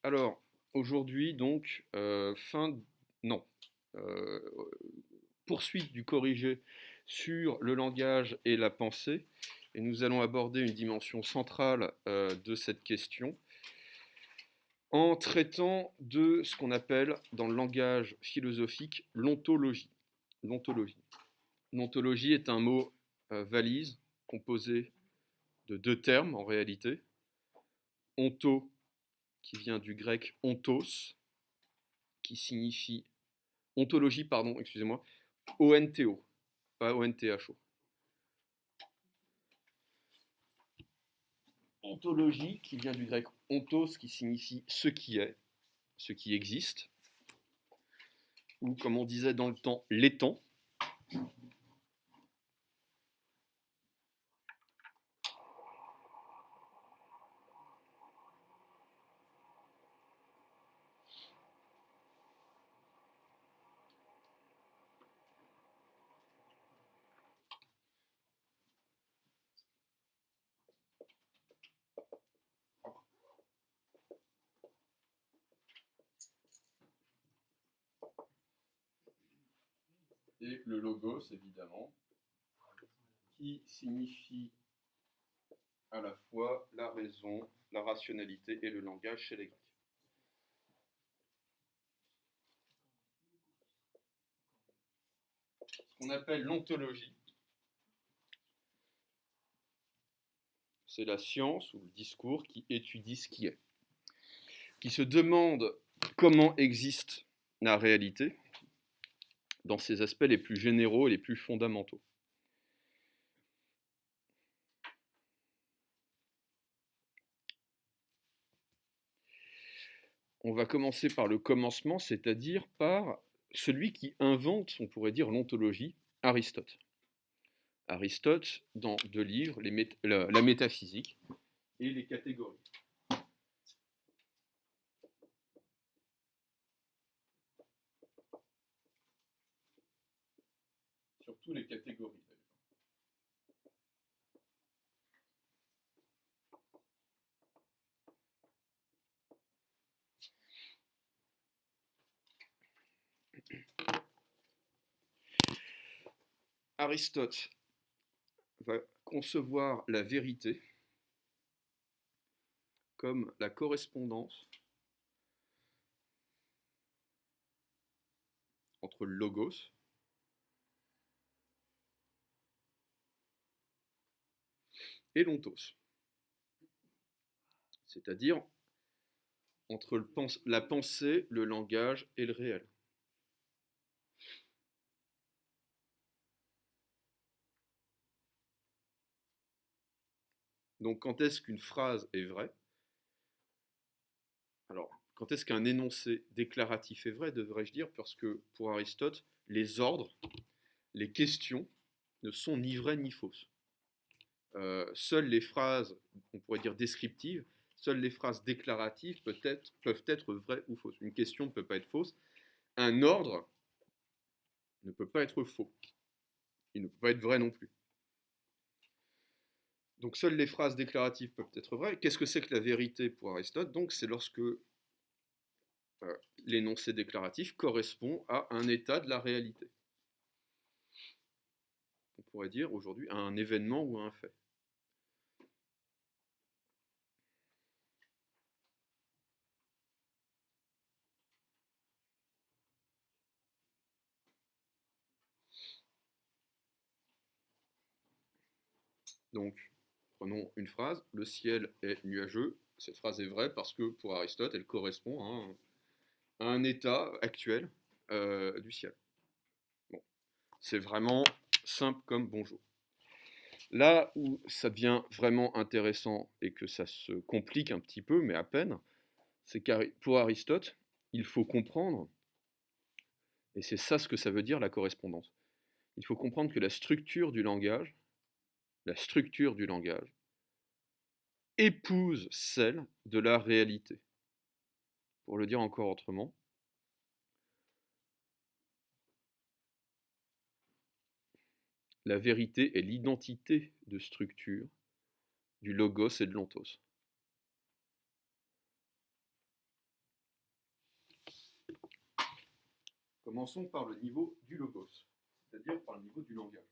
Alors, aujourd'hui, donc, non, euh, poursuite du corrigé sur le langage et la pensée, et nous allons aborder une dimension centrale de cette question en traitant de ce qu'on appelle, dans le langage philosophique, l'ontologie. L'ontologie. L'ontologie est un mot valise, composé de deux termes en réalité. Onto, qui vient du grec ontos, qui signifie ontologie, pardon, excusez-moi, O-N-T-O, pas O-N-T-H-O. Ontologie, qui vient du grec ontos, qui signifie ce qui est, ce qui existe, ou comme on disait dans le temps, l'étant. Et le logos, évidemment, qui signifie à la fois la raison, la rationalité et le langage chez les Grecs. Ce qu'on appelle l'ontologie, c'est la science ou le discours qui étudie ce qui est, qui se demande comment existe la réalité dans ses aspects les plus généraux et les plus fondamentaux. On va commencer par le commencement, c'est-à-dire par celui qui invente, on pourrait dire, l'ontologie, Aristote. Aristote, dans deux livres, la métaphysique et les catégories. Surtout les catégories. Aristote va concevoir la vérité comme la correspondance entre le logos et l'ontos, c'est-à-dire entre la pensée, le langage et le réel. Donc quand est-ce qu'une phrase est vraie? Alors, quand est-ce qu'un énoncé déclaratif est vrai, devrais-je dire, parce que pour Aristote, les ordres, les questions ne sont ni vraies ni fausses. Seules les phrases, on pourrait dire descriptives, seules les phrases déclaratives peuvent être vraies ou fausses. Une question ne peut pas être fausse. Un ordre ne peut pas être faux. Il ne peut pas être vrai non plus. Donc seules les phrases déclaratives peuvent être vraies. Qu'est-ce que c'est que la vérité pour Aristote? Donc c'est lorsque l'énoncé déclaratif correspond à un état de la réalité. On pourrait dire aujourd'hui à un événement ou à un fait. Donc, prenons une phrase, le ciel est nuageux. Cette phrase est vraie parce que pour Aristote, elle correspond à un état actuel du ciel. Bon, c'est vraiment simple comme bonjour. Là où ça devient vraiment intéressant et que ça se complique un petit peu, mais à peine, c'est que pour Aristote, il faut comprendre, et c'est ça ce que ça veut dire la correspondance, il faut comprendre que la structure du langage épouse celle de la réalité. Pour le dire encore autrement, la vérité est l'identité de structure du logos et de l'ontos. Commençons par le niveau du logos, c'est-à-dire par le niveau du langage.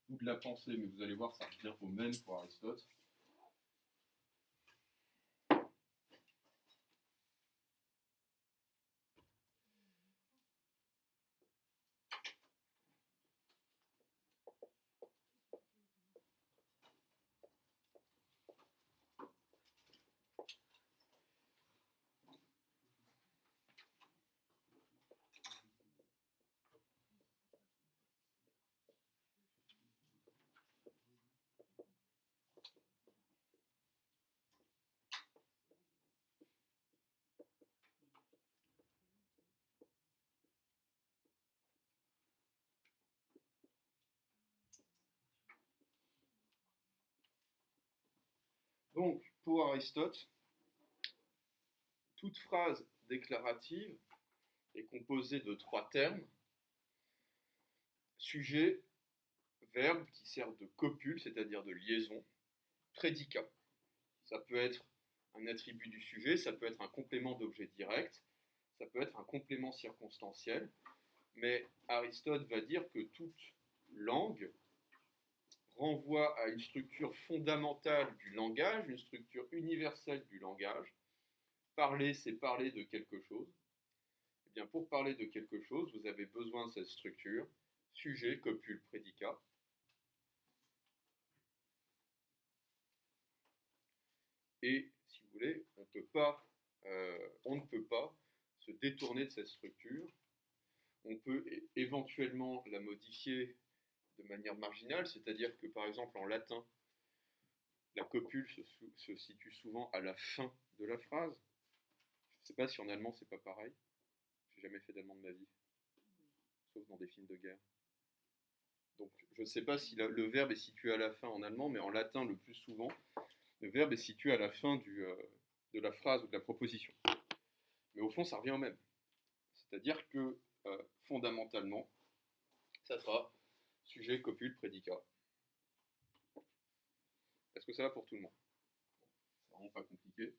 Ou de la pensée, mais vous allez voir, ça revient au même pour Aristote. Donc, pour Aristote, toute phrase déclarative est composée de 3 termes: sujet, verbe qui sert de copule, c'est-à-dire de liaison, prédicat. Ça peut être un attribut du sujet, ça peut être un complément d'objet direct, ça peut être un complément circonstanciel, mais Aristote va dire que toute langue renvoie à une structure fondamentale du langage, une structure universelle du langage. Parler, c'est parler de quelque chose. Eh bien, pour parler de quelque chose, vous avez besoin de cette structure: sujet, copule, prédicat. Et, si vous voulez, on ne peut pas se détourner de cette structure. On peut éventuellement la modifier de manière marginale, c'est-à-dire que, par exemple, en latin, la copule se situe souvent à la fin de la phrase. Je ne sais pas si en allemand c'est pas pareil. J'ai jamais fait d'allemand de ma vie, sauf dans des films de guerre. Donc je ne sais pas si le verbe est situé à la fin en allemand, mais en latin le plus souvent, le verbe est situé à la fin de la phrase ou de la proposition. Mais au fond, ça revient au même. C'est-à-dire que fondamentalement, ça sera sujet, copule, prédicat. Est-ce que ça va pour tout le monde? C'est vraiment pas compliqué.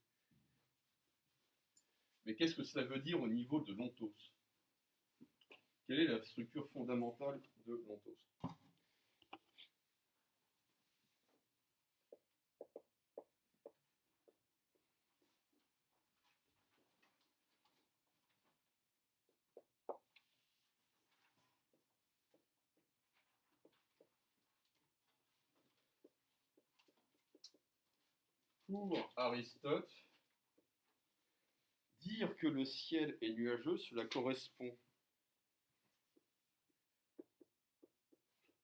Mais qu'est-ce que cela veut dire au niveau de l'ontos? Quelle est la structure fondamentale de l'ontos? Pour Aristote, dire que le ciel est nuageux, cela correspond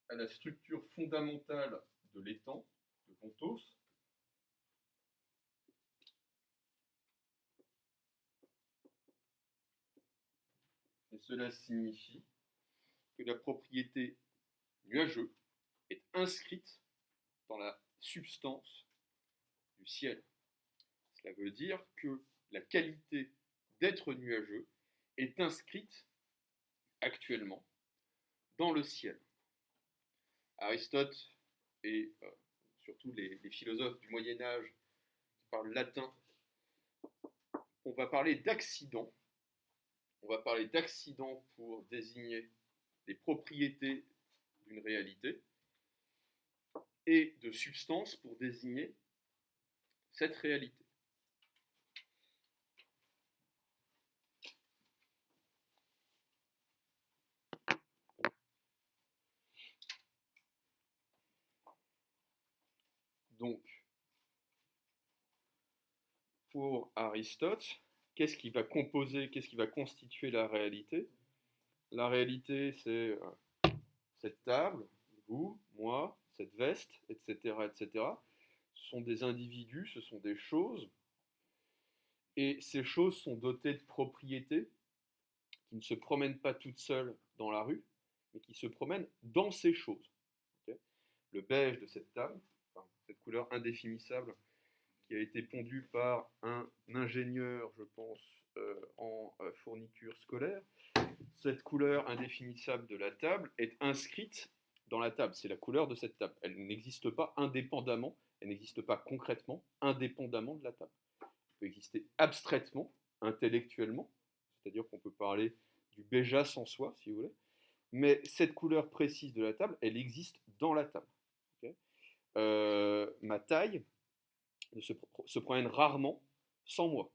à la structure fondamentale de l'étang, de Pontos. Et cela signifie que la propriété nuageux est inscrite dans la substance du ciel. Cela veut dire que la qualité d'être nuageux est inscrite actuellement dans le ciel. Aristote et surtout les philosophes du Moyen Âge qui parlent latin, on va parler d'accident. On va parler d'accident pour désigner les propriétés d'une réalité et de substance pour désigner cette réalité. Donc, pour Aristote, qu'est-ce qui va composer, qu'est-ce qui va constituer la réalité? La réalité, c'est cette table, vous, moi, cette veste, etc., etc. Ce sont des individus, ce sont des choses, et ces choses sont dotées de propriétés qui ne se promènent pas toutes seules dans la rue, mais qui se promènent dans ces choses. Okay, le beige de cette table, enfin, cette couleur indéfinissable qui a été pondu par un ingénieur, je pense, en fourniture scolaire. Cette couleur indéfinissable de la table est inscrite dans la table. C'est la couleur de cette table. Elle n'existe pas indépendamment, elle n'existe pas concrètement, indépendamment de la table. peut exister abstraitement, intellectuellement, c'est-à-dire qu'on peut parler du Béjas en soi, si vous voulez, mais cette couleur précise de la table, elle existe dans la table. Okay. Ma taille se promène rarement sans moi.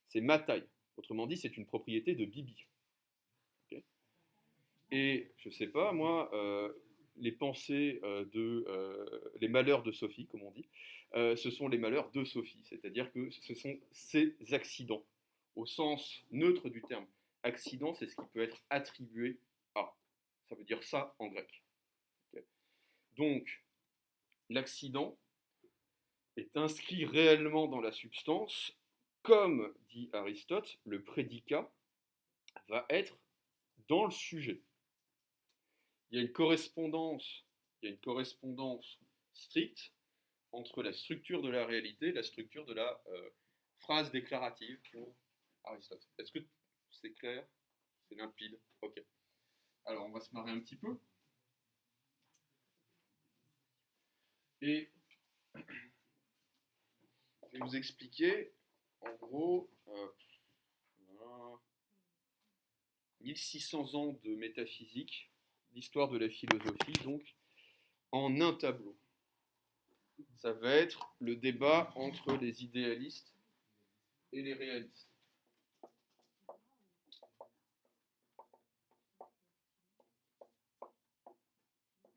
C'est ma taille. Autrement dit, c'est une propriété de Bibi. Okay. Et je sais pas, moi, les pensées les malheurs de Sophie, comme on dit, ce sont les malheurs de Sophie. C'est-à-dire que ce sont ses accidents, au sens neutre du terme. Accident, c'est ce qui peut être attribué à. Ça veut dire ça en grec. Okay. Donc, l'accident est inscrit réellement dans la substance, comme dit Aristote, le prédicat va être dans le sujet. Il y a une correspondance stricte entre la structure de la réalité et la structure de la phrase déclarative pour Aristote. Est-ce que c'est clair? C'est limpide? Ok. Alors, on va se marrer un petit peu. Et je vais vous expliquer, en gros, 1600 ans de métaphysique, l'histoire de la philosophie, donc, en un tableau. Ça va être le débat entre les idéalistes et les réalistes.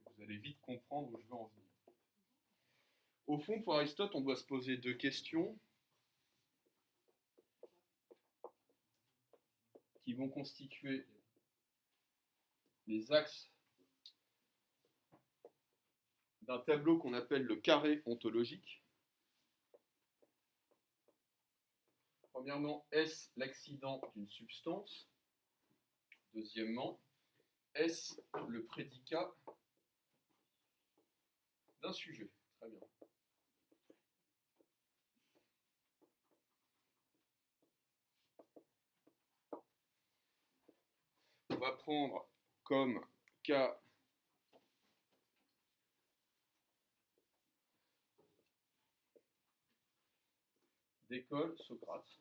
Vous allez vite comprendre où je veux en venir. Au fond, pour Aristote, on doit se poser deux questions qui vont constituer les axes d'un tableau qu'on appelle le carré ontologique. Premièrement, est-ce l'accident d'une substance? Deuxièmement, est-ce le prédicat d'un sujet? Très bien. On va prendre comme cas d'école Socrate.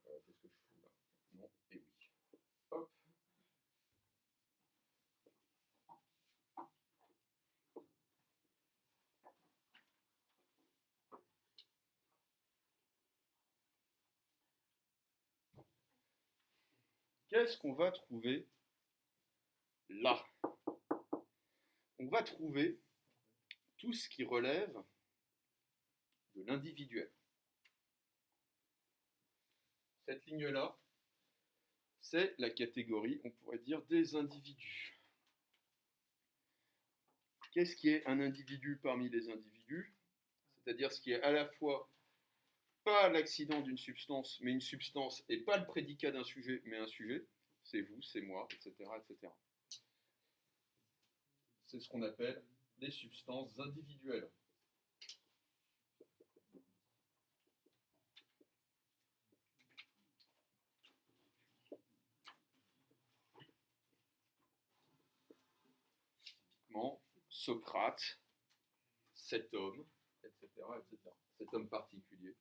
Qu'est-ce que je fous là? Non, et oui. Hop. Qu'est-ce qu'on va trouver là? On va trouver tout ce qui relève de l'individuel. Cette ligne-là, c'est la catégorie, on pourrait dire, des individus. Qu'est-ce qui est un individu parmi les individus? C'est-à-dire ce qui est à la fois pas l'accident d'une substance, mais une substance, et pas le prédicat d'un sujet, mais un sujet. C'est vous, c'est moi, etc., etc. C'est ce qu'on appelle des substances individuelles. Typiquement, Socrate, cet homme, etc., etc. Cet homme particulier.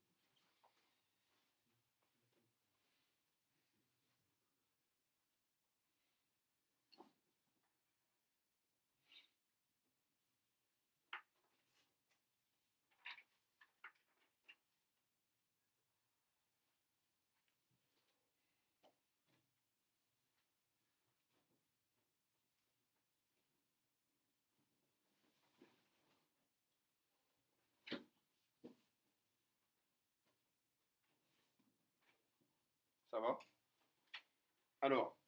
Ça va? Alors,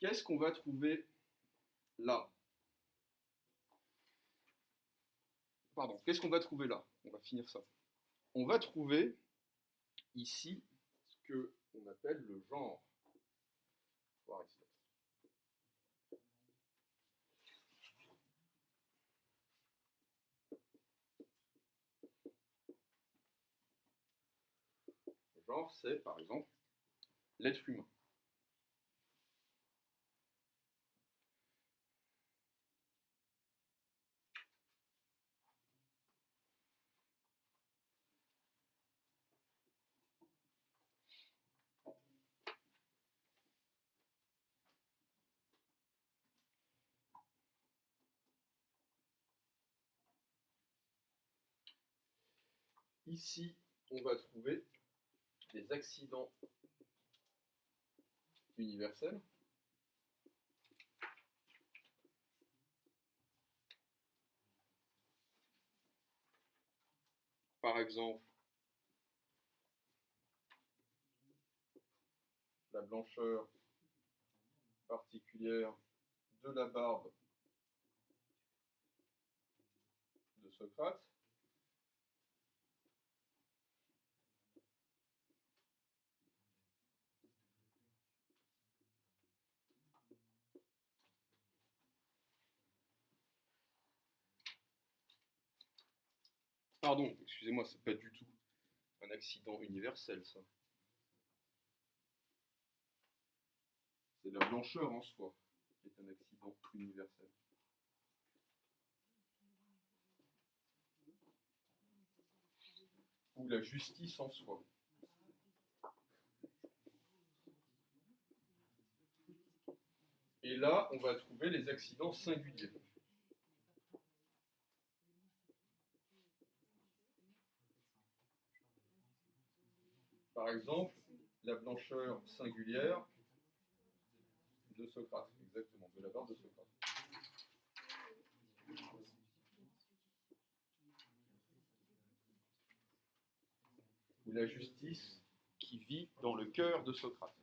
qu'est-ce qu'on va trouver là? Pardon, qu'est-ce qu'on va trouver là? On va finir ça. On va trouver ici ce qu'on appelle le genre. genre, c'est par exemple l'être humain. Ici, on va trouver des accidents universels. Par exemple, la blancheur particulière de la barbe de Socrate. Pardon, excusez-moi, c'est pas du tout un accident universel, ça. C'est la blancheur en soi qui est un accident universel. Ou la justice en soi. Et là, on va trouver les accidents singuliers. Par exemple, la blancheur singulière de Socrate, exactement, de la barbe de Socrate. Ou la justice qui vit dans le cœur de Socrate.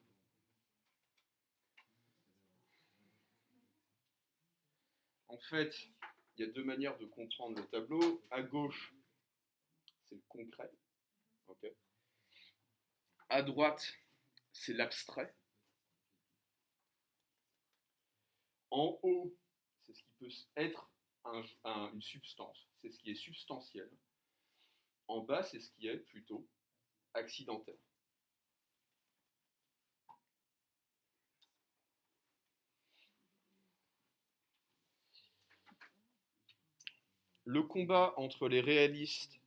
En fait, il y a deux manières de comprendre le tableau. À gauche, c'est le concret. Okay. À droite, c'est l'abstrait. En haut, c'est ce qui peut être une substance, c'est ce qui est substantiel. En bas, c'est ce qui est plutôt accidentel. Le combat entre les réalistes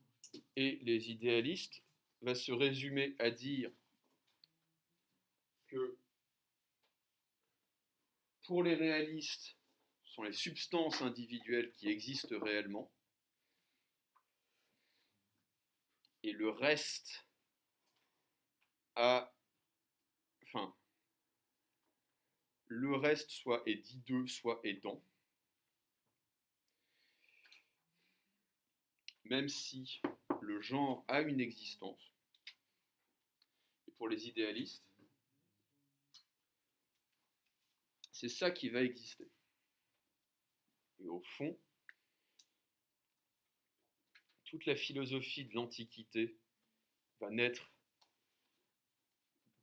et les idéalistes va se résumer à dire que pour les réalistes, ce sont les substances individuelles qui existent réellement, et le reste le reste soit est dit d'eux, soit est dans, même si le genre a une existence. Et pour les idéalistes, c'est ça qui va exister. Et au fond, toute la philosophie de l'Antiquité va naître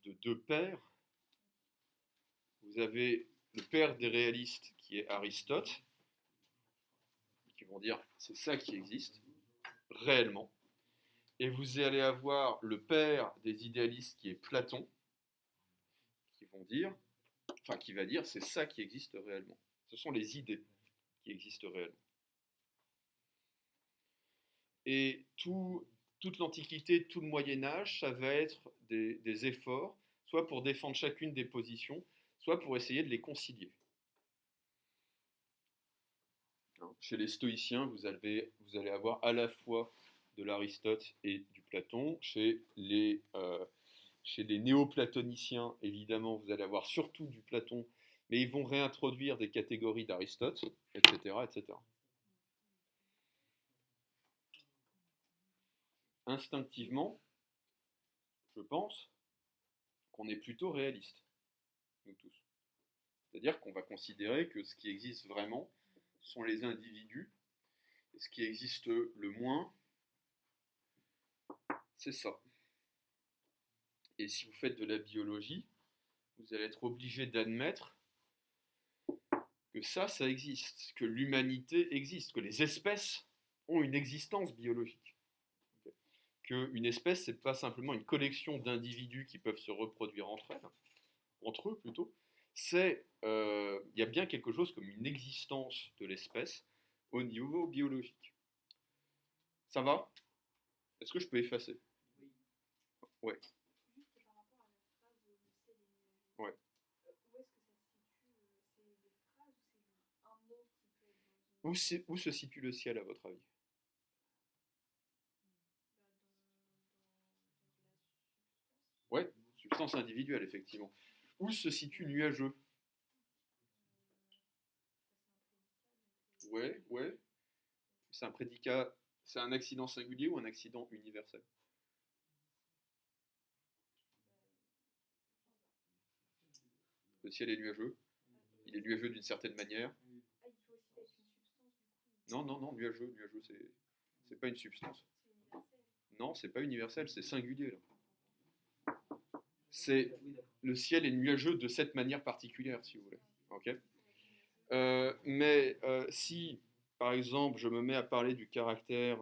de deux pères. Vous avez le père des réalistes qui est Aristote, qui vont dire c'est ça qui existe réellement. Et vous allez avoir le père des idéalistes qui est Platon, qui va dire c'est ça qui existe réellement. Ce sont les idées qui existent réellement. Et toute l'Antiquité, tout le Moyen-Âge, ça va être des efforts, soit pour défendre chacune des positions, soit pour essayer de les concilier. Chez les stoïciens, vous allez avoir à la fois de l'Aristote et du Platon. Chez les néoplatoniciens, évidemment, vous allez avoir surtout du Platon, mais ils vont réintroduire des catégories d'Aristote, etc., etc. Instinctivement, je pense qu'on est plutôt réaliste, nous tous. C'est-à-dire qu'on va considérer que ce qui existe vraiment sont les individus, et ce qui existe le moins, c'est ça. Et si vous faites de la biologie, vous allez être obligé d'admettre que ça existe, que l'humanité existe, que les espèces ont une existence biologique. qu'une espèce, c'est pas simplement une collection d'individus qui peuvent se reproduire entre eux plutôt, il y a bien quelque chose comme une existence de l'espèce au niveau biologique. Ça va? Est-ce que je peux effacer? Ouais, ouais. Où se situe le ciel à votre avis? Ouais, substance individuelle, effectivement. Où se situe nuageux? Ouais, ouais. C'est un prédicat, c'est un accident singulier ou un accident universel? Le ciel est nuageux. Il est nuageux d'une certaine manière. Non, non, non, nuageux, c'est pas une substance. Non, c'est pas universel, c'est singulier là. C'est le ciel est nuageux de cette manière particulière, si vous voulez. Ok. Mais si, par exemple, je me mets à parler du caractère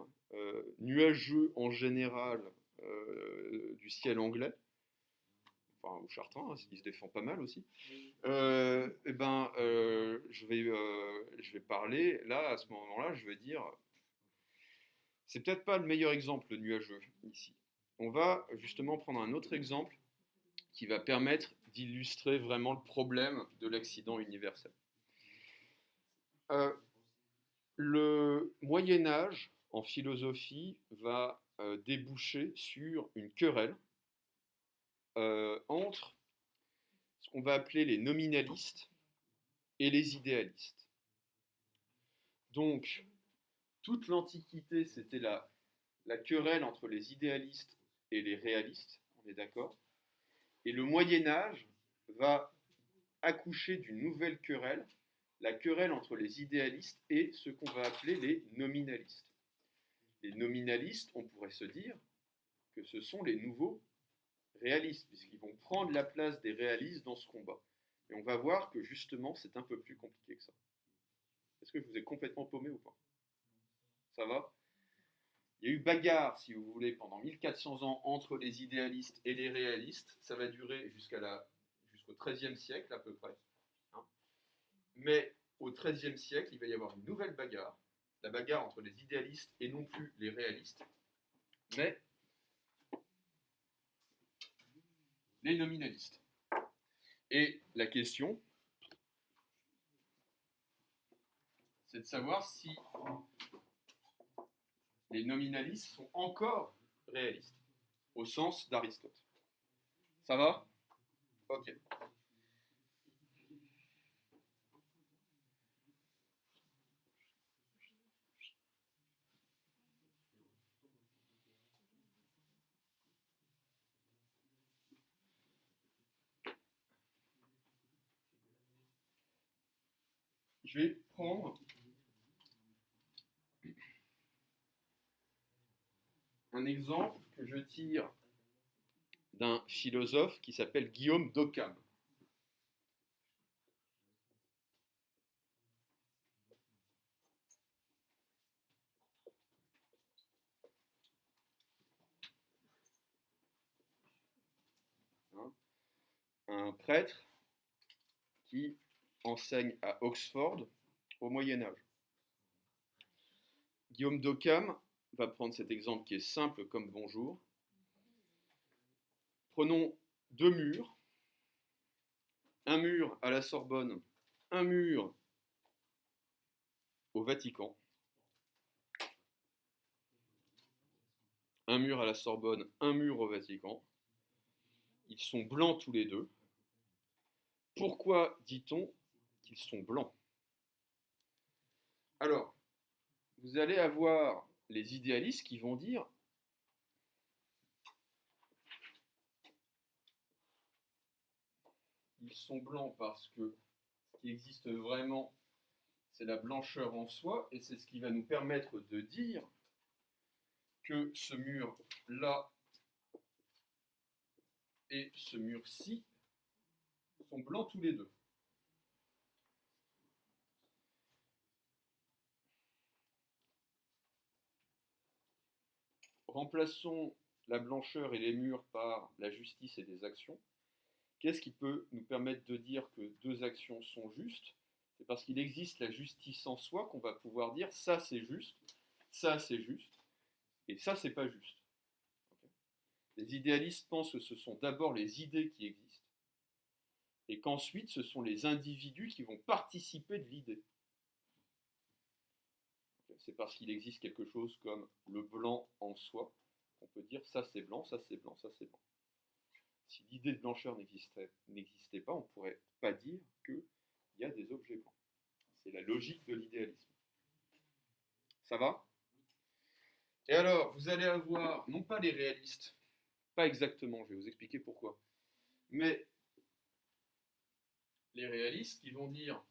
nuageux en général du ciel anglais, enfin ou chartrain, hein, il se défend pas mal aussi, je vais parler là à ce moment-là, je vais dire, c'est peut-être pas le meilleur exemple le nuageux ici. On va justement prendre un autre exemple qui va permettre d'illustrer vraiment le problème de l'accident universel. Euh, Le Moyen Âge, en philosophie, va déboucher sur une querelle entre ce qu'on va appeler les nominalistes et les idéalistes. Donc, toute l'Antiquité, c'était la querelle entre les idéalistes et les réalistes, on est d'accord. Et le Moyen Âge va accoucher d'une nouvelle querelle, la querelle entre les idéalistes et ce qu'on va appeler les nominalistes. Les nominalistes, on pourrait se dire que ce sont les nouveaux réalistes, puisqu'ils vont prendre la place des réalistes dans ce combat. Et on va voir que justement, c'est un peu plus compliqué que ça. Est-ce que je vous ai complètement paumé ou pas? Ça va? Il y a eu bagarre, si vous voulez, pendant 1400 ans entre les idéalistes et les réalistes. Ça va durer jusqu'au XIIIe siècle à peu près. Hein. Mais au XIIIe siècle, il va y avoir une nouvelle bagarre. La bagarre entre les idéalistes et non plus les réalistes. Mais les nominalistes. Et la question, c'est de savoir si les nominalistes sont encore réalistes, au sens d'Aristote. Ça va? Ok. Je vais prendre un exemple que je tire d'un philosophe qui s'appelle Guillaume d'Occam. Hein, un prêtre qui enseigne à Oxford au Moyen Âge. Guillaume d'Occam va prendre cet exemple qui est simple comme bonjour. Prenons deux murs, un mur à la Sorbonne, un mur au Vatican. Un mur à la Sorbonne, un mur au Vatican. Ils sont blancs tous les deux. Pourquoi dit-on qu'ils sont blancs? Alors, vous allez avoir les idéalistes qui vont dire ils sont blancs parce que ce qui existe vraiment, c'est la blancheur en soi, et c'est ce qui va nous permettre de dire que ce mur-là et ce mur-ci sont blancs tous les deux. remplaçons la blancheur et les murs par la justice et des actions. Qu'est-ce qui peut nous permettre de dire que deux actions sont justes? C'est parce qu'il existe la justice en soi qu'on va pouvoir dire ça c'est juste, et ça c'est pas juste. Okay. Les idéalistes pensent que ce sont d'abord les idées qui existent, et qu'ensuite ce sont les individus qui vont participer de l'idée. Okay. C'est parce qu'il existe quelque chose comme le blanc en soi qu'on peut dire ça c'est blanc, ça c'est blanc, ça c'est blanc. Si l'idée de blancheur n'existait pas, on ne pourrait pas dire qu'il y a des objets blancs. C'est la logique de l'idéalisme. Ça va? Et alors, vous allez avoir, non pas les réalistes, pas exactement, je vais vous expliquer pourquoi, mais les réalistes qui vont dire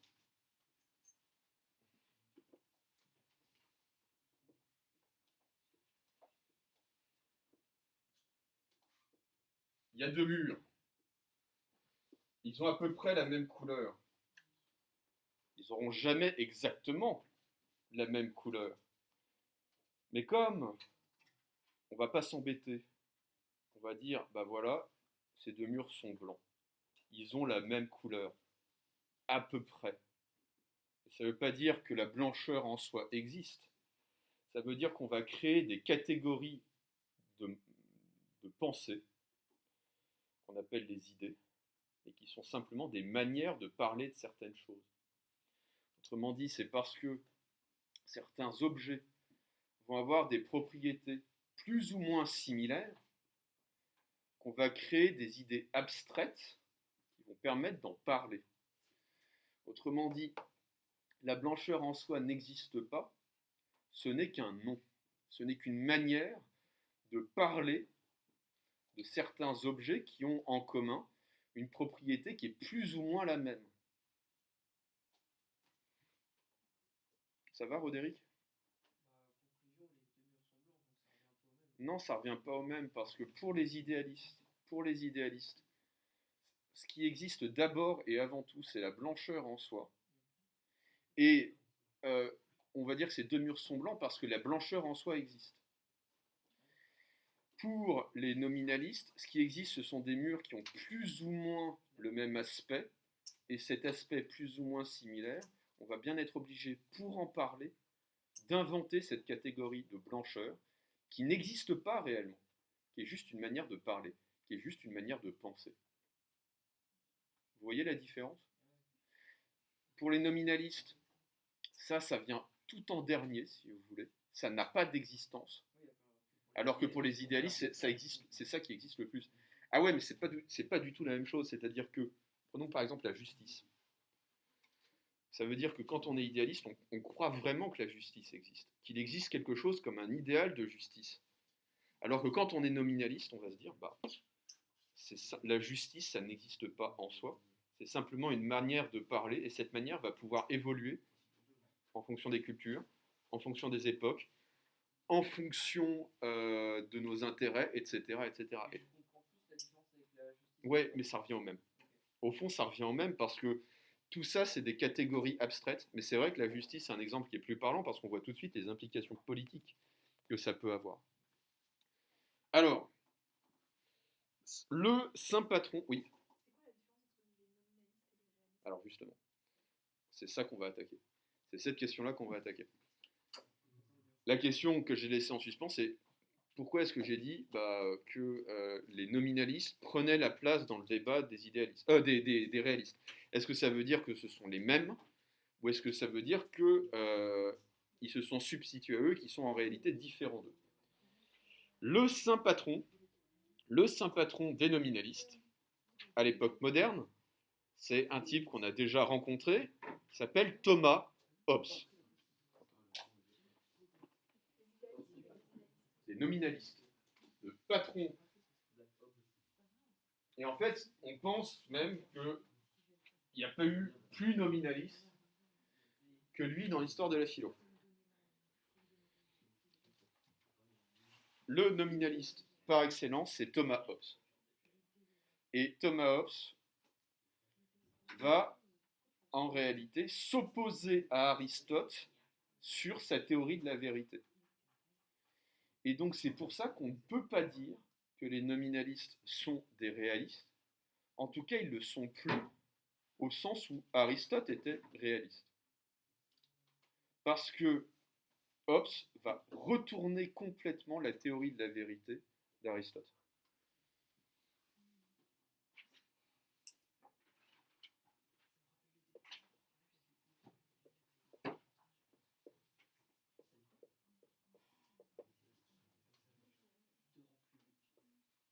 il y a deux murs, ils ont à peu près la même couleur. Ils n'auront jamais exactement la même couleur. Mais comme on ne va pas s'embêter, on va dire, bah voilà, ces deux murs sont blancs. Ils ont la même couleur, à peu près. Et ça ne veut pas dire que la blancheur en soi existe. Ça veut dire qu'on va créer des catégories de pensée, qu'on appelle les idées, et qui sont simplement des manières de parler de certaines choses. Autrement dit, c'est parce que certains objets vont avoir des propriétés plus ou moins similaires qu'on va créer des idées abstraites qui vont permettre d'en parler. Autrement dit, la blancheur en soi n'existe pas, ce n'est qu'un nom, ce n'est qu'une manière de parler de certains objets qui ont en commun une propriété qui est plus ou moins la même. Ça va, Roderick? Non, ça ne revient pas au même, parce que pour les idéalistes, ce qui existe d'abord et avant tout, c'est la blancheur en soi. Et on va dire que ces deux murs sont blancs parce que la blancheur en soi existe. Pour les nominalistes, ce qui existe, ce sont des murs qui ont plus ou moins le même aspect, et cet aspect plus ou moins similaire, on va bien être obligé, pour en parler, d'inventer cette catégorie de blancheur qui n'existe pas réellement, qui est juste une manière de parler, qui est juste une manière de penser. Vous voyez la différence? Pour les nominalistes, ça vient tout en dernier, si vous voulez. Ça n'a pas d'existence. Alors que pour les idéalistes, ça existe, c'est ça qui existe le plus. Ah ouais, mais c'est pas du tout la même chose. C'est-à-dire que, prenons par exemple la justice. Ça veut dire que quand on est idéaliste, on croit vraiment que la justice existe, qu'il existe quelque chose comme un idéal de justice. Alors que quand on est nominaliste, on va se dire, bah, la justice, ça n'existe pas en soi. C'est simplement une manière de parler, et cette manière va pouvoir évoluer en fonction des cultures, en fonction des époques, en fonction de nos intérêts, etc. etc. Et... Ouais, mais ça revient au même. Au fond, ça revient au même parce que tout ça, c'est des catégories abstraites, mais c'est vrai que la justice, c'est un exemple qui est plus parlant parce qu'on voit tout de suite les implications politiques que ça peut avoir. Alors, le saint patron, oui. Alors justement, c'est ça qu'on va attaquer. C'est cette question-là qu'on va attaquer. La question que j'ai laissée en suspens, c'est pourquoi est-ce que j'ai dit que les nominalistes prenaient la place dans le débat des idéalistes, des réalistes? Est-ce que ça veut dire que ce sont les mêmes, ou est-ce que ça veut dire qu'ils se sont substitués à eux, qui sont en réalité différents d'eux? Le saint patron des nominalistes, à l'époque moderne, c'est un type qu'on a déjà rencontré, qui s'appelle Thomas Hobbes. Des nominalistes, le patron. Et en fait, on pense même qu'il n'y a pas eu plus nominaliste que lui dans l'histoire de la philo. Le nominaliste par excellence, c'est Thomas Hobbes. Et Thomas Hobbes va en réalité s'opposer à Aristote sur sa théorie de la vérité. Et donc c'est pour ça qu'on ne peut pas dire que les nominalistes sont des réalistes. En tout cas, ils ne le sont plus au sens où Aristote était réaliste. Parce que Hobbes va retourner complètement la théorie de la vérité d'Aristote.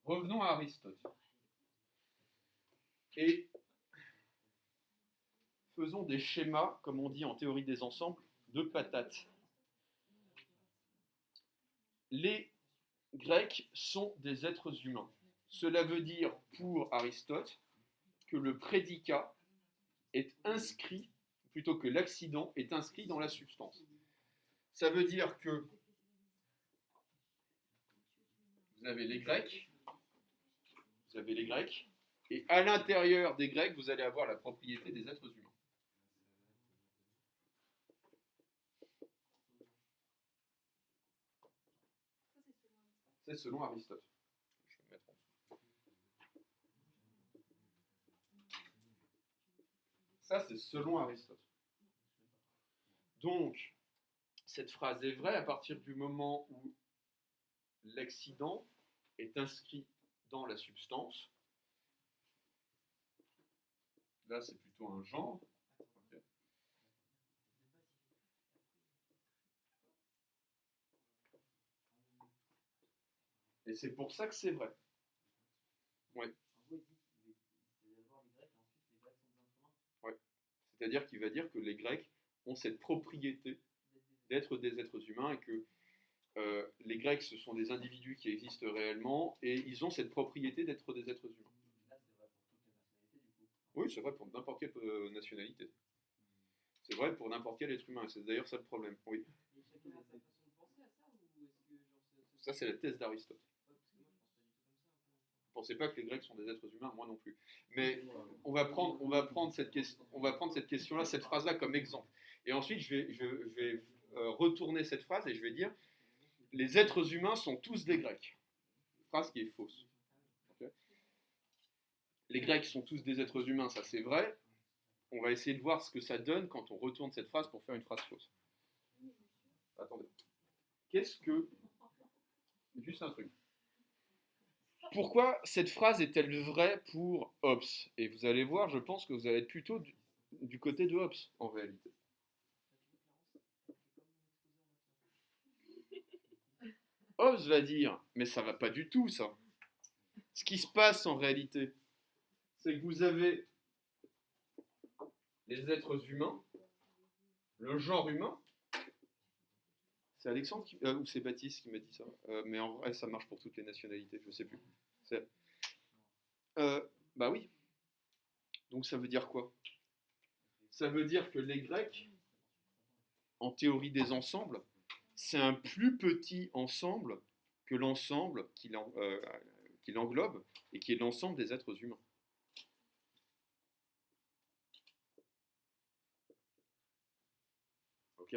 Revenons à Aristote. Et faisons des schémas, comme on dit en théorie des ensembles, de patates. Les Grecs sont des êtres humains. Cela veut dire, pour Aristote, que le prédicat est inscrit, plutôt que l'accident, est inscrit dans la substance. Ça veut dire que vous avez les Grecs, et à l'intérieur des Grecs, vous allez avoir la propriété des êtres humains. C'est selon Aristote. Je vais me mettre en dessous. Ça, c'est selon Aristote. Donc, cette phrase est vraie à partir du moment où l'accident est inscrit dans la substance. Là, c'est plutôt un genre. Okay. Et c'est pour ça que c'est vrai. Ouais. Ouais. C'est-à-dire qu'il va dire que les Grecs ont cette propriété d'être des êtres humains et que les Grecs, ce sont des individus qui existent réellement et ils ont cette propriété d'être des êtres humains. Oui, c'est vrai pour n'importe quelle nationalité. C'est vrai pour n'importe quel être humain. C'est d'ailleurs ça le problème. Oui. Ça, c'est la thèse d'Aristote. Vous ne pensez pas que les Grecs sont des êtres humains, moi non plus. Mais on va prendre cette question-là, cette phrase-là comme exemple. Et ensuite, je vais retourner cette phrase et je vais dire les êtres humains sont tous des Grecs. Phrase qui est fausse. Okay. Les Grecs sont tous des êtres humains, ça c'est vrai. On va essayer de voir ce que ça donne quand on retourne cette phrase pour faire une phrase fausse. Attendez. Qu'est-ce que... Juste un truc. Pourquoi cette phrase est-elle vraie pour Hobbes? Et vous allez voir, je pense que vous allez être plutôt du côté de Hobbes, en réalité. Hobbes va dire, mais ça va pas du tout, ça. Ce qui se passe en réalité, c'est que vous avez les êtres humains, le genre humain. C'est Alexandre ou c'est Baptiste qui m'a dit ça. Mais en vrai, ça marche pour toutes les nationalités, je sais plus. Bah oui. Donc ça veut dire quoi? Ça veut dire que les Grecs, en théorie des ensembles, c'est un plus petit ensemble que l'ensemble qui l'englobe et qui est l'ensemble des êtres humains. Ok?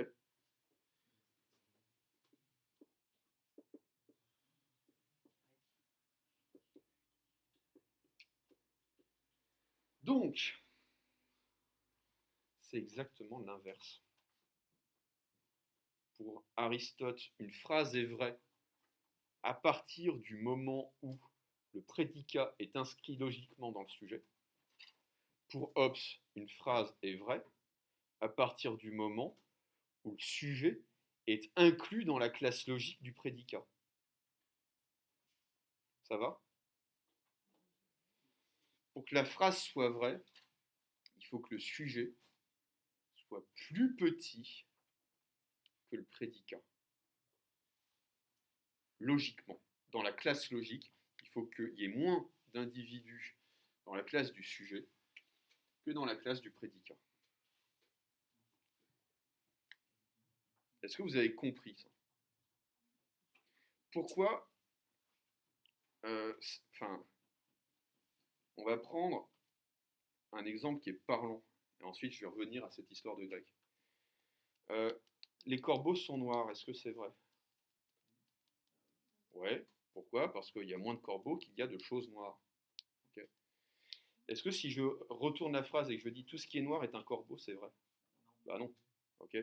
Donc, c'est exactement l'inverse. Pour Aristote, une phrase est vraie à partir du moment où le prédicat est inscrit logiquement dans le sujet. Pour Hobbes, une phrase est vraie à partir du moment où le sujet est inclus dans la classe logique du prédicat. Ça va? Pour que la phrase soit vraie, il faut que le sujet soit plus petit que le prédicat. Logiquement, dans la classe logique, il faut qu'il y ait moins d'individus dans la classe du sujet que dans la classe du prédicat. Est-ce que vous avez compris ça? Pourquoi on va prendre un exemple qui est parlant, et ensuite je vais revenir à cette histoire de grec. Les corbeaux sont noirs, est-ce que c'est vrai? Ouais. Pourquoi? Parce qu'il y a moins de corbeaux qu'il y a de choses noires. Ok. Est-ce que si je retourne la phrase et que je dis tout ce qui est noir est un corbeau, c'est vrai? Bah non. Ok.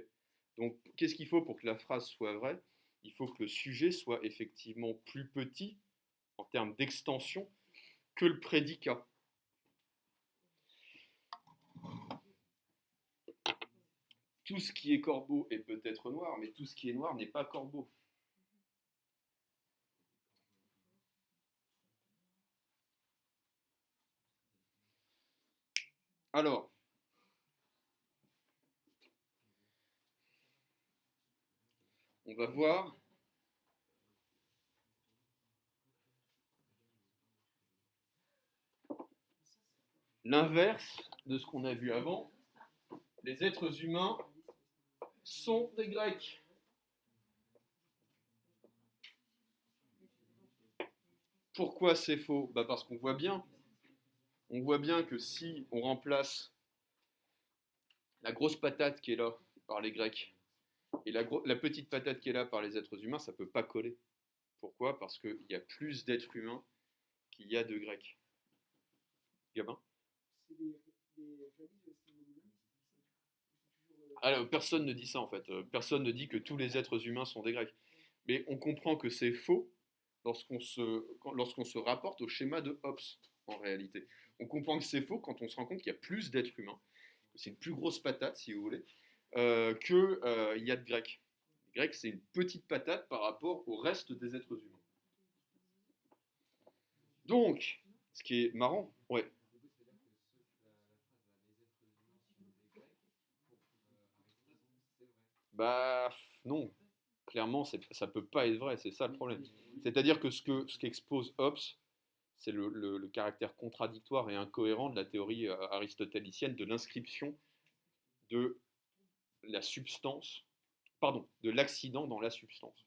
Donc, qu'est-ce qu'il faut pour que la phrase soit vraie? Il faut que le sujet soit effectivement plus petit en termes d'extension que le prédicat. Tout ce qui est corbeau est peut-être noir, mais tout ce qui est noir n'est pas corbeau. Alors, on va voir l'inverse de ce qu'on a vu avant. Les êtres humains sont des Grecs. Pourquoi c'est faux? Bah parce qu'on voit bien que si on remplace la grosse patate qui est là par les Grecs et la petite patate qui est là par les êtres humains, ça ne peut pas coller. Pourquoi? Parce qu'il y a plus d'êtres humains qu'il y a de Grecs. Gabin? Alors, personne ne dit ça en fait. Personne ne dit que tous les êtres humains sont des Grecs. Mais on comprend que c'est faux lorsqu'on se rapporte au schéma de Hobbes, en réalité. On comprend que c'est faux quand on se rend compte qu'il y a plus d'êtres humains, que c'est une plus grosse patate, si vous voulez, qu'il y a de Grecs. Les Grecs, c'est une petite patate par rapport au reste des êtres humains. Donc, ce qui est marrant, ouais. Bah, non. Clairement, ça peut pas être vrai, c'est ça le problème. C'est-à-dire que ce qu'expose Hobbes, c'est le caractère contradictoire et incohérent de la théorie aristotélicienne de l'inscription de la substance, pardon, de l'accident dans la substance.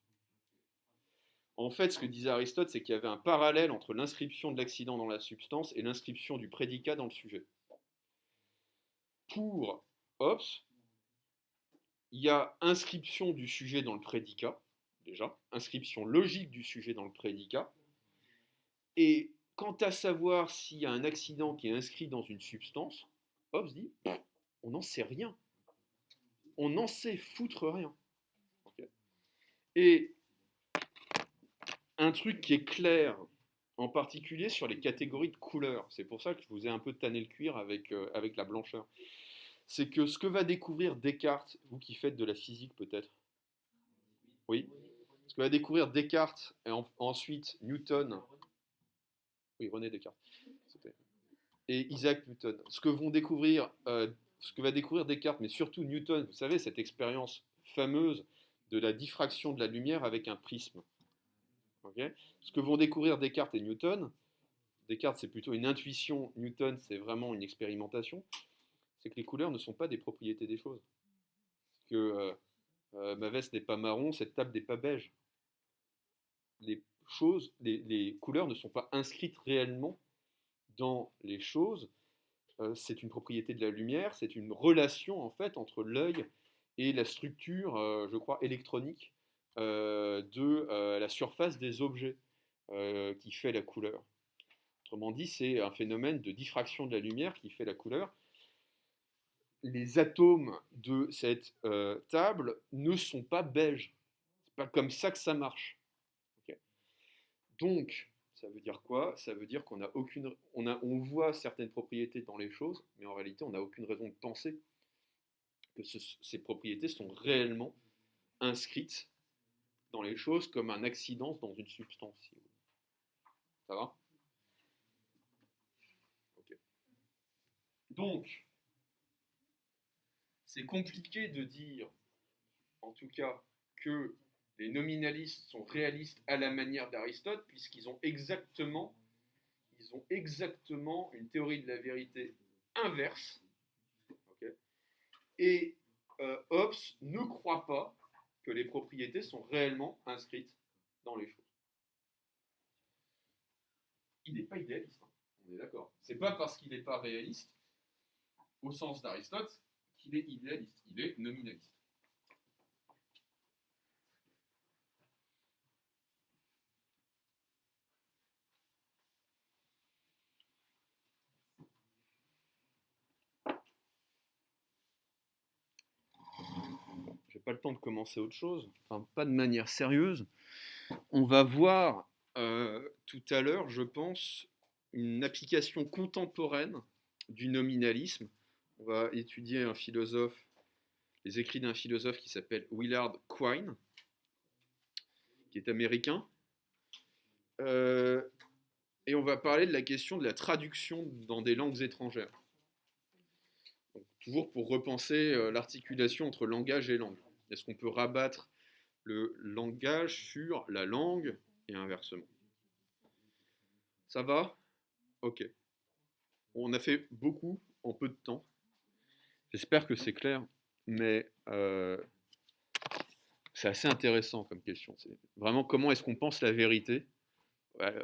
En fait, ce que disait Aristote, c'est qu'il y avait un parallèle entre l'inscription de l'accident dans la substance et l'inscription du prédicat dans le sujet. Pour Hobbes, il y a inscription du sujet dans le prédicat, déjà, inscription logique du sujet dans le prédicat, et quant à savoir s'il y a un accident qui est inscrit dans une substance, Hobbes dit, on n'en sait rien. On n'en sait foutre rien. Okay. Et un truc qui est clair, en particulier sur les catégories de couleurs, c'est pour ça que je vous ai un peu tanné le cuir avec la blancheur, c'est que ce que va découvrir Descartes, vous qui faites de la physique peut-être, oui, ce que va découvrir Descartes et ensuite Newton, oui, René Descartes, et Isaac Newton, ce que va découvrir Descartes, mais surtout Newton, vous savez, cette expérience fameuse de la diffraction de la lumière avec un prisme. Okay. Ce que vont découvrir Descartes et Newton, Descartes c'est plutôt une intuition, Newton c'est vraiment une expérimentation, c'est que les couleurs ne sont pas des propriétés des choses. Que ma veste n'est pas marron, cette table n'est pas beige. Les couleurs ne sont pas inscrites réellement dans les choses. C'est une propriété de la lumière, c'est une relation en fait entre l'œil et la structure, je crois, électronique de la surface des objets qui fait la couleur. Autrement dit, c'est un phénomène de diffraction de la lumière qui fait la couleur. Les atomes de cette table ne sont pas beiges. C'est pas comme ça que ça marche. Okay. Donc, ça veut dire quoi? Ça veut dire qu'on a aucune, on voit certaines propriétés dans les choses, mais en réalité, on n'a aucune raison de penser que ces propriétés sont réellement inscrites dans les choses comme un accident dans une substance. Ça va? Okay. Donc, c'est compliqué de dire, en tout cas, que les nominalistes sont réalistes à la manière d'Aristote, puisqu'ils ont exactement une théorie de la vérité inverse. Okay. Et Hobbes ne croit pas que les propriétés sont réellement inscrites dans les choses. Il n'est pas idéaliste, hein, on est d'accord. C'est pas parce qu'il n'est pas réaliste, au sens d'Aristote, qu'il est idéaliste, il est nominaliste. pas le temps de commencer autre chose, enfin pas de manière sérieuse. On va voir tout à l'heure, je pense, une application contemporaine du nominalisme. On va étudier un philosophe, les écrits d'un philosophe qui s'appelle Willard Quine, qui est américain. Et on va parler de la question de la traduction dans des langues étrangères. Donc, toujours pour repenser l'articulation entre langage et langue. Est-ce qu'on peut rabattre le langage sur la langue et inversement? Ça va? Ok. On a fait beaucoup en peu de temps. J'espère que c'est clair, mais c'est assez intéressant comme question. C'est vraiment comment est-ce qu'on pense la vérité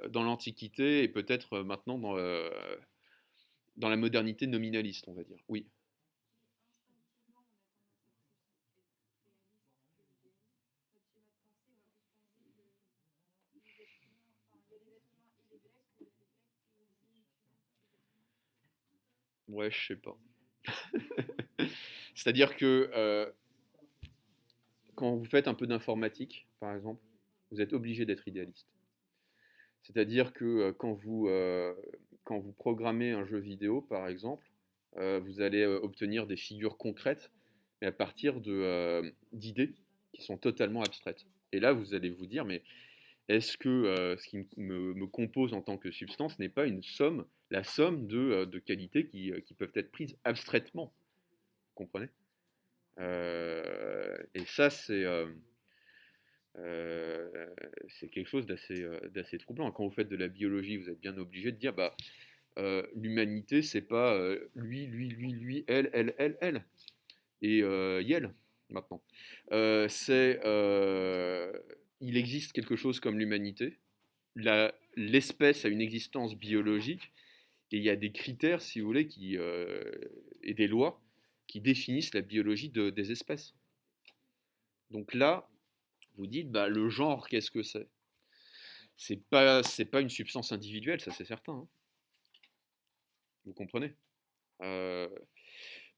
dans l'Antiquité et peut-être maintenant dans la modernité nominaliste, on va dire. Oui. Ouais, je sais pas. C'est-à-dire que quand vous faites un peu d'informatique, par exemple, vous êtes obligé d'être idéaliste. C'est-à-dire que quand vous programmez un jeu vidéo, par exemple, vous allez obtenir des figures concrètes, mais à partir d'idées qui sont totalement abstraites. Et là, vous allez vous dire, mais est-ce que ce qui me compose en tant que substance n'est pas une somme, la somme de qualités qui peuvent être prises abstraitement? Vous comprenez? Et ça, c'est quelque chose d'assez troublant. Quand vous faites de la biologie, vous êtes bien obligé de dire, bah, l'humanité, c'est pas lui, elle, et Yel, maintenant. Il existe quelque chose comme l'humanité. L'espèce a une existence biologique, et il y a des critères, si vous voulez, et des lois qui définissent la biologie des espèces. Donc là, vous dites, bah, le genre, qu'est-ce que c'est? C'est pas une substance individuelle, ça c'est certain, hein. Vous comprenez? Euh,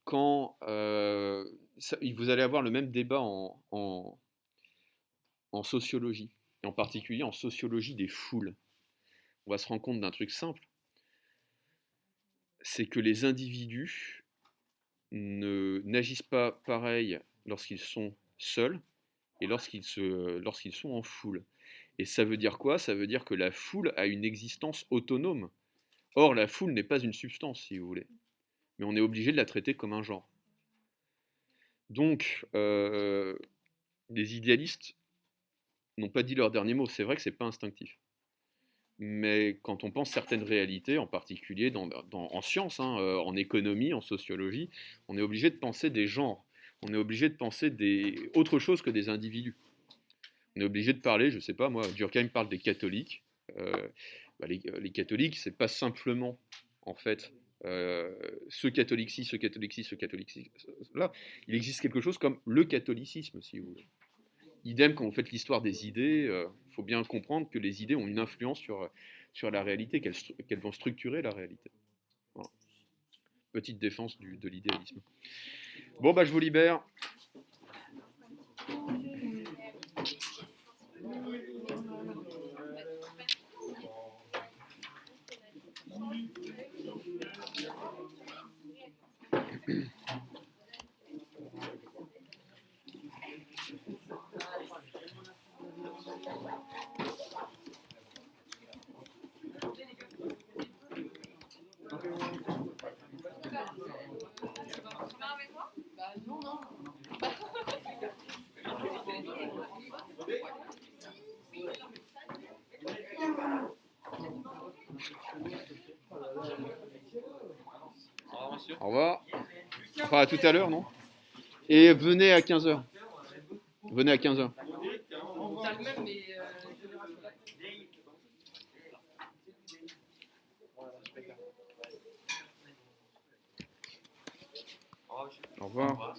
vous allez avoir le même débat en sociologie, et en particulier en sociologie des foules. On va se rendre compte d'un truc simple, c'est que les individus n'agissent pas pareil lorsqu'ils sont seuls et lorsqu'ils sont en foule. Et ça veut dire quoi? Ça veut dire que la foule a une existence autonome. Or, la foule n'est pas une substance, si vous voulez. Mais on est obligé de la traiter comme un genre. Donc, les idéalistes n'ont pas dit leur dernier mot. C'est vrai que c'est pas instinctif. Mais quand on pense certaines réalités, en particulier en sciences, hein, en économie, en sociologie, on est obligé de penser des genres. On est obligé de penser autre chose que des individus. On est obligé de parler, je ne sais pas, moi, Durkheim parle des catholiques. Les catholiques, c'est pas simplement, en fait, ce catholique-ci, ce catholique-ci, ce catholique-ci. Là, il existe quelque chose comme le catholicisme, si vous voulez. Idem, quand vous faites l'histoire des idées, il faut bien comprendre que les idées ont une influence sur la réalité, qu'elles vont structurer la réalité. Voilà. Petite défense de l'idéalisme. Bon, bah, je vous libère. Au revoir. Enfin, à tout à l'heure, non? Et venez à 15h. Venez à 15h. Au revoir.